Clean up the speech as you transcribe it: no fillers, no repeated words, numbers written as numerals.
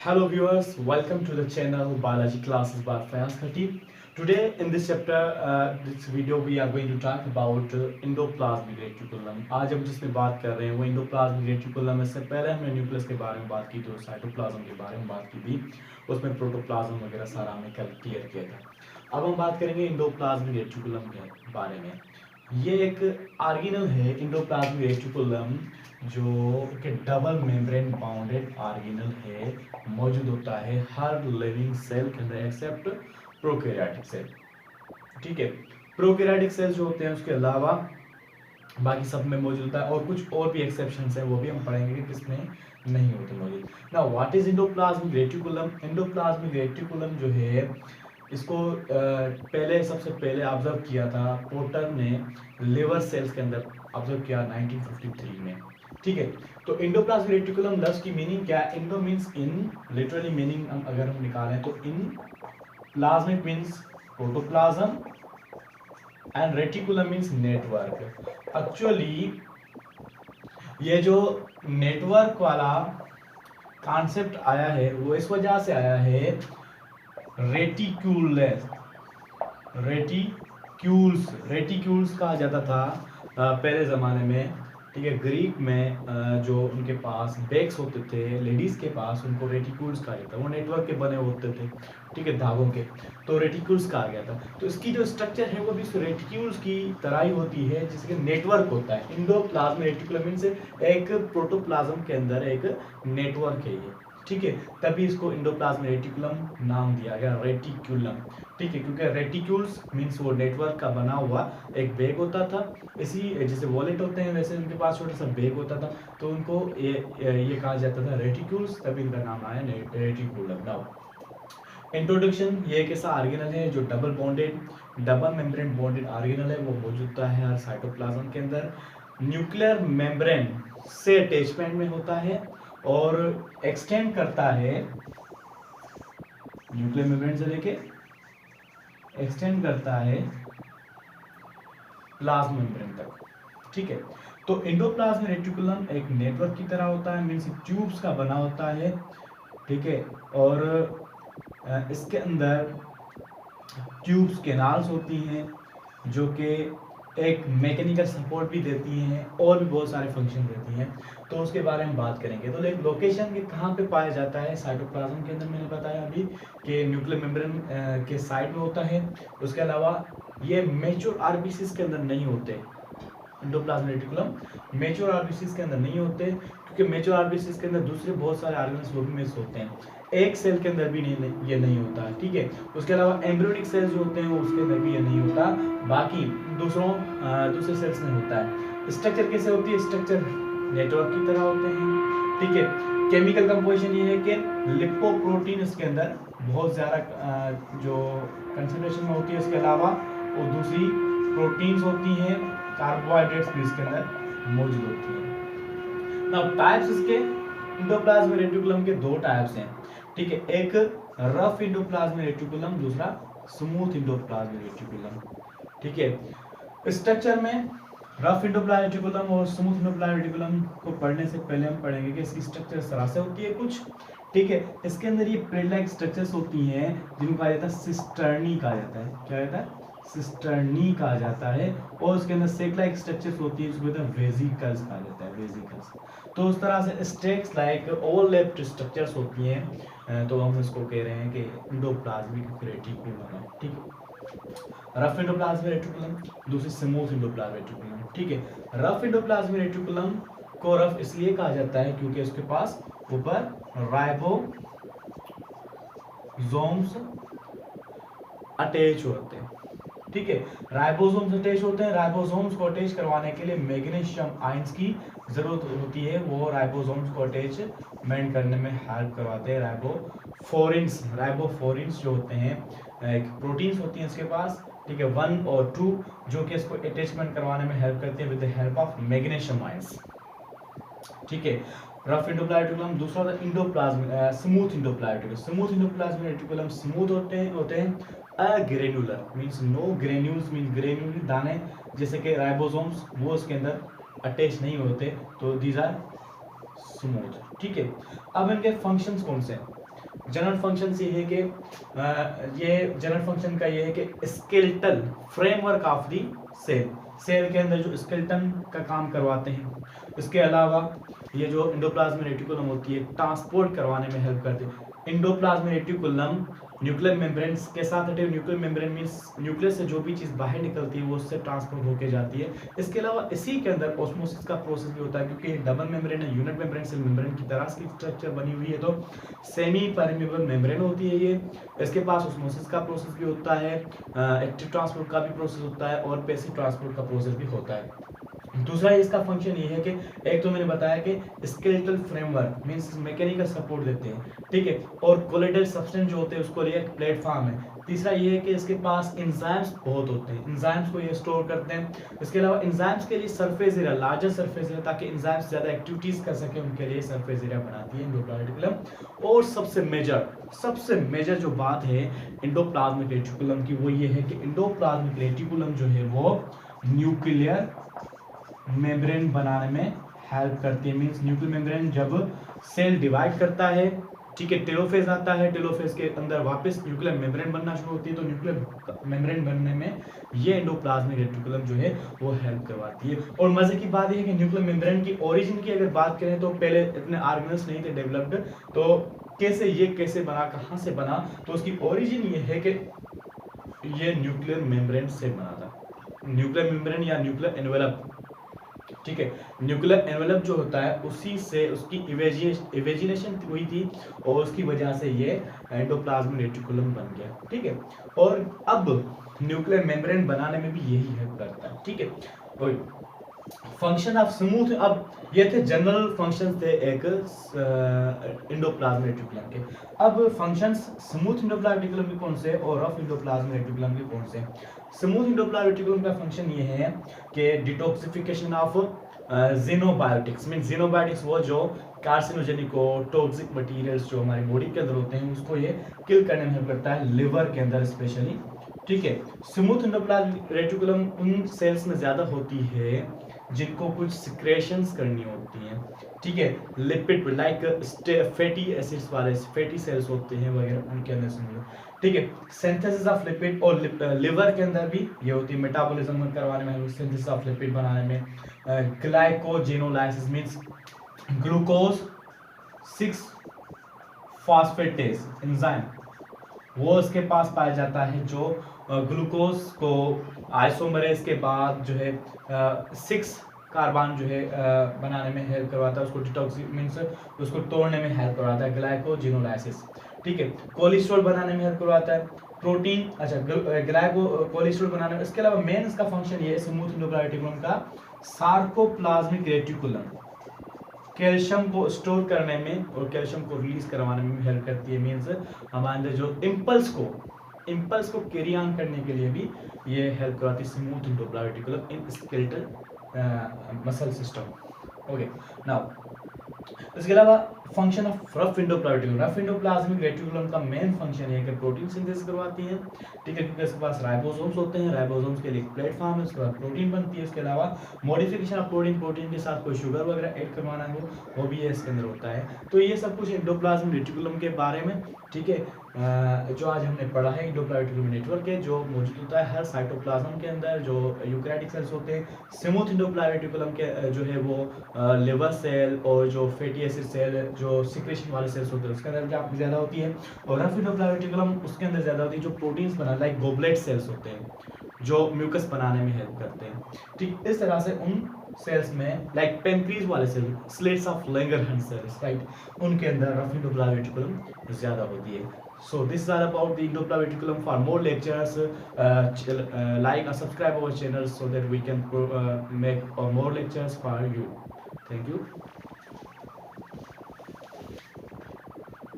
Hello viewers, welcome to the channel Biology Classes by Fayaz Khatib. Today in this chapter, this video we are going to talk about endoplasmic reticulum. आज हम जिसमें बात कर रहे हैं वो endoplasmic reticulum है। इससे पहले हमने न्यूक्लियस के बारे में बात की थी और साइटोप्लाज्म के बारे में बात की थी, उसमें प्रोटोप्लाज्म वगैरह सारा हमने क्लियर किया था। अब हम बात करेंगे endoplasmic reticulum के बारे में। ये एक ऑर्गेनल है एंडोप्लाज्मिक रेटिकुलम जो कि डबल मेम्ब्रेन बाउंडेड ऑर्गेनल है, मौजूद होता है हर लिविंग सेल के अंदर एक्सेप्ट प्रोकैरियोटिक सेल। ठीक है, प्रोकैरियोटिक सेल जो होते हैं उसके अलावा बाकी सब में मौजूद होता है और कुछ और भी एक्सेप्शंस है, वो भी हम पढ़ेंगे कि किसमें नहीं होते मौजूद। Now what is endoplasmic reticulum? Endoplasmic reticulum जो है इसको पहले सबसे पहले ऑब्जर्व किया था पोर्टर ने लिवर सेल्स के अंदर ऑब्जर्व किया 1953 में। ठीक है, तो एंडोप्लाज्मिक रेटिकुलम लफ्ज की मीनिंग क्या है? Endo means in, literally meaning अगर हम निकालें तो in, plasmic means protoplasm and reticulum means network. Actually ये जो नेटवर्क वाला कॉन्सेप्ट आया है वो इस वजह से आया है रेटिक्यूल्स कहा जाता था पहले ज़माने में। ठीक है, ग्रीक में जो उनके पास बैग्स होते थे लेडीज़ के पास, उनको रेटिक्यूल्स कहा जाता है। वो नेटवर्क के बने होते थे, ठीक है, धागों के, तो रेटिक्यूल्स कहा गया था। तो इसकी जो स्ट्रक्चर है वो भी रेटिक्यूल्स की तरह ही होती है, जिसके नेटवर्क होता है। इंडोप्लाज्मिक रेटिकुलम मींस एक प्रोटोप्लाज्म के अंदर एक नेटवर्क है ये। ठीक है, तभी इसको एंडोप्लाज्मिक रेटिकुलम नाम दिया गया, रेटिकुलम। ठीक है, क्योंकि रेटिक्यूल्स मींस वो नेटवर्क का बना हुआ एक बैग होता था। इसी जैसे वॉलेट होते हैं वैसे उनके पास छोटा सा बैग होता था, तो उनको ये कहा जाता था रेटिक्यूल्स, तभी इनका नाम आया रेटिकुलम। नाउ इंट्रोडक्शन, ये एक ऐसा ऑर्गेनल है जो डबल मेम्ब्रेन बॉन्डेड ऑर्गेनल है, वो मौजूद होता है हर साइटोप्लाज्म के अंदर। न्यूक्लियर मेम्ब्रेन से अटैचमेंट में होता है और एक्सटेंड करता है, न्यूक्लियर मेम्ब्रेन से लेके एक्सटेंड करता है प्लाज्मा मेम्ब्रेन तक। ठीक है, तो एंडोप्लाज्मिक रेटिकुलम एक नेटवर्क की तरह होता है, मींस ट्यूब्स का बना होता है। ठीक है, और इसके अंदर ट्यूब्स कैनाल्स होती हैं जो कि एक मैकेनिकल सपोर्ट भी देती हैं और भी बहुत सारे फंक्शन देती हैं, तो उसके बारे में बात करेंगे। तो लोकेशन के कहाँ पे पाया जाता है साइटोप्लाज्म के अंदर, मैंने बताया अभी कि न्यूक्लियर मेम्ब्रेन के साइड में होता है। उसके अलावा ये मैच्योर आरबीसीज के अंदर नहीं होते, एंडोप्लाज्मिक रेटिकुलम मैच्योर आरबीसीज के अंदर नहीं होते, क्योंकि मैच्योर आरबीसीज के अंदर दूसरे बहुत सारे ऑर्गेन्स वो भी मिस होते हैं, एक सेल के अंदर भी ये नहीं होता। ठीक है, उसके अलावा एम्ब्रियोनिक सेल्स जो होते हैं उसके अंदर भी ये नहीं होता, बाकी दूसरे सेल्स में होता है। स्ट्रक्चर कैसे होती है? स्ट्रक्चर नेटवर्क की तरह होते हैं। ठीक है, केमिकल कंपोजिशन ये है कि लिपोप्रोटीन इसके अंदर बहुत ज़्यादा जो कंसंट्रेशन में होती है, इसके अलावा वो दूसरी प्रोटीन्स होती हैं, कार्बोहाइड्रेट्स भी इसके अंदर मौजूद होती हैं। नाउ टाइप्स इसके एंडोप्लाज्मिक रेटिकुलम के दो टाइप्स हैं। ठीक है, एक रफ एंडोप्लाज्मिक रेटिकुलम, दूसरा स्मूथ एंडोप्लाज्मिक रेटिकुलम। ठीक है, स्ट्रक्चर में रफ एंडोप्लाज्मिक रेटिकुलम और स्मूथ एंडोप्लाज्मिक रेटिकुलम को पढ़ने से पहले हम पढ़ेंगे कि इसकी स्ट्रक्चर इस तरह से होती है कुछ। ठीक है, इसके अंदर ये प्लेट लाइक स्ट्रक्चर्स होती हैं जिनको कहा जाता है सिस्टर्नी कहा जाता है। क्या कहता है? सिस्टर्नी कहा जाता है। और उसके अंदर सेक लाइक स्ट्रक्चर्स होती है जिसको कहते हैं वेसिकल्स कहा जाता है, वेसिकल्स। तो उस तरह से स्टेक्स लाइक ओवरलैप्ड स्ट्रक्चर्स होती हैं, तो हम इसको कह रहे हैं कि एंडोप्लाज्मिक रेटिकुलम। ठीक है, रफ एंडोप्लाज्मिक रेटिकुलम, दूसरी स्मूथ एंडोप्लाज्मिक रेटिकुलम। ठीक है, रफ एंडोप्लाज्मिक रेटिकुलम को रफ इसलिए कहा जाता है क्योंकि उसके पास ऊपर राइबोसोम्स अटैच होते हैं। ठीक है, राइबोसोम्स अटैच होते हैं। राइबोसोम्स को अटैच करवाने के लिए मैग्नीशियम आयंस की जरूरत होती है, वो राइबोसोम्स को अटैचमेंट करने में हेल्प करवाते हैं राइबोफोरिन्स जो होते हैं, एक प्रोटीन्स होती हैं इसके पास। ठीक है, 1 और 2 जो कि इसको अटैचमेंट करवाने में हेल्प करते हैं with the help of magnesium ions. ठीक है, रफ एंडोप्लाज्मिक रेटिकुलम। दूसरा होता है endoplasmic smooth endoplasmic reticulum. Smooth endoplasmic reticulum smooth होते हैं agranular, means no granules, means granule दाने जैसे कि राइबोसोम्स वो उसके अंदर अटैच नहीं होते, तो दीज आर स्मूथ। ठीक है, अब इनके फंक्शंस कौन से हैं? जनरल फंक्शन ये है कि ये जनरल फंक्शन का ये है कि skeletal framework of the cell, cell के अंदर जो स्केलेटन का काम करवाते हैं। इसके अलावा ये जो एंडोप्लाज्मिक रेटिकुलम होती है ट्रांसपोर्ट करवाने में हेल्प करती है। एंडोप्लाज्मिक रेटिकुलम न्यूक्लियर मेम्ब्रेन के साथ attach, nuclear membrane means nucleus से जो भी चीज़ बाहर निकलती है वो उससे ट्रांसपोर्ट होके जाती है। इसके अलावा इसी के अंदर ऑस्मोसिस का प्रोसेस भी होता है, क्योंकि डबल मेम्ब्रेन है, यूनिट मेम्ब्रेन सेल मेम्ब्रेन की तरह की स्ट्रक्चर बनी हुई है, तो सेमी परमेबल मेम्ब्रेन होती है ये। इसके पास ऑस्मोसिस का प्रोसेस भी होता है, एक्टिव ट्रांसपोर्ट का भी प्रोसेस होता है और पैसिव ट्रांसपोर्ट का प्रोसेस भी होता है। दूसरा इसका फंक्शन ये है कि एक तो मैंने बताया कि skeletal framework means mechanical support देते हैं, ठीक है, और कोलेडल सब्सटेंस जो होते हैं उसको लिए एक प्लेटफॉर्म है। तीसरा ये है कि इसके पास एंजाइम्स बहुत होते हैं, एंजाइम्स को ये स्टोर करते हैं। इसके अलावा एंजाइम्स के लिए surface area, larger surface area, ताकि एंजाइम्स ज़्यादा एक्टिविटीज़ कर सके उनके लिए सरफेस एरिया बनाती है एंडोप्लाज्मिक रेटिकुलम। और सबसे मेजर जो बात है एंडोप्लाज्मिक रेटिकुलम की वो ये है कि एंडोप्लाज्मिक रेटिकुलम जो है वो न्यूक्लियर मेम्ब्रेन बनाने में हेल्प करती है। मींस न्यूक्लियर मेम्ब्रेन जब सेल डिवाइड करता है, ठीक है, टेलोफेज आता है, टेलोफेज के अंदर वापस न्यूक्लियर मेम्ब्रेन बनना शुरू होती है, तो न्यूक्लियर मेम्ब्रेन बनने में ये एंडोप्लाज्मिक रेटिकुलम जो है वो हेल्प करवाती है। और मजे की बात यह है कि न्यूक्लियर मेम्ब्रेन की ओरिजिन की अगर बात करें तो पहले इतने ऑर्गेनल्स नहीं थे डेवलप्ड, तो कैसे बना, कहाँ से बना, तो उसकी ओरिजिन ये है कि ये न्यूक्लियर मेम्ब्रेन से बना था। न्यूक्लियर मेम्ब्रेन या न्यूक्लियर एनवेलप, ठीक है, न्यूक्लियर एनवेलप जो होता है उसी से उसकी इवेजिनेशन हुई थी और उसकी वजह से ये एंडोप्लाज्मिक रेटिकुलम बन गया, ठीक है। और अब न्यूक्लियर मेम्ब्रेन बनाने में भी यही हेल्प करता है, ठीक है। और फंक्शन ऑफ स्मूथ, अब ये थे जनरल फंक्शंस थे एक एंडोप्लाज्मिक रेटिकुलम के। अब फंक्शंस स्मूथ एंडोप्लाज्मिक रेटिकुलम के कौन से और रफ एंडोप्लाज्मिक रेटिकुलम के कौन से। स्मूथ एंडोप्लाज्मिक रेटिकुलम का फंक्शन ये है कि detoxification of xenobiotics, mean xenobiotics वो जो कार्सिनोजेनिक और टॉक्सिक मटेरियल्स जो हमारी बॉडी के अंदर होते हैं उसको ये किल करने में हेल्प करता है, लिवर के अंदर स्पेशली, ठीक है। स्मूथ एंडोप्लाज्मिक रेटिकुलम उन सेल्स में ज्यादा होती है जिनको कुछ सिक्रेशंस करनी होती हैं, ठीक है, लिपिड लाइक फैटी एसिड्स वाले फैटी सेल्स होते हैं वगैरह उनके अंदर से, ठीक है। सिंथेसिस ऑफ लिपिड और लिवर के अंदर भी ये होती है, मेटाबॉलिज्म करवाने में, सिंथेसिस ऑफ लिपिड बनाने में, glycogenolysis means glucose 6 phosphatase enzyme वो इसके पास पाया जाता है, जो ग्लूकोज को आइसोमरेज के बाद जो है 6 कार्बन जो है बनाने में हेल्प करवाता है, उसको डिटॉक्सी मीन्स उसको तोड़ने में हेल्प करवाता है, ग्लाइकोजेनोलाइसिस, ठीक है। कोलेस्ट्रॉल बनाने में हेल्प करवाता है, प्रोटीन, अच्छा ग्लाइको कोलेस्ट्रॉल बनाने में। इसके अलावा मेन इसका फंक्शन ये है स्मूथ एंडोप्लाज्मिक रेटिकुलम का, सार्कोप्लाज्मिक रेटिकुलम कैल्शियम को स्टोर करने में और कैल्शियम को रिलीज करवाने में हेल्प करती है। मींस हमारे अंदर जो इम्पल्स को कैरी ऑन करने के लिए भी ये हेल्प करवाती है smooth endoplasmic reticulum in skeletal muscle system. Okay, now इसके अलावा function of rough endoplasmic reticulum का मेन फंक्शन है कि प्रोटीन सिंथेसिस करवाती है, ठीक है, क्योंकि इसके पास राइबोसोम्स होते हैं, राइबोसोम्स के लिए एक प्लेटफॉर्म है, उसके बाद प्रोटीन बनती है। इसके अलावा मॉडिफिकेशन ऑफ प्रोटीन के साथ कोई शुगर वगैरह ऐड करवाना है वो भी इसके अंदर होता है। तो ये सब कुछ एंडोप्लाज्मिक रेटिकुलम के बारे में, ठीक है, जो आज हमने पढ़ा है एंडोप्लाज्मिक रेटिकुलम नेटवर्क है जो मौजूद होता है हर साइटोप्लाज्म के अंदर, जो यूकैरियोटिक सेल्स होते हैं। स्मूथ एंडोप्लाज्मिक रेटिकुलम के जो है वो लिवर सेल और जो फैटी एसिड सेल जो सिक्रेशन वाले सेल्स होते हैं उसके अंदर ज़्यादा होती है, और रफ एंडोप्लाज्मिक रेटिकुलम उसके अंदर ज़्यादा होती है जो प्रोटीन्स बना लाइक गोबलेट सेल्स होते हैं जो म्यूकस बनाने में हेल्प करते हैं, ठीक। इस तरह से उन सेल्स में लाइक पेनक्रीज वाले cell, islets of Langerhans cells, right, उनके अंदर रफ एंडोप्लाज्मिक रेटिकुलम ज़्यादा होती है। So this is all about the endoplasmic reticulum. For more lectures, like and subscribe our channel so that we can make more lectures for you. Thank you.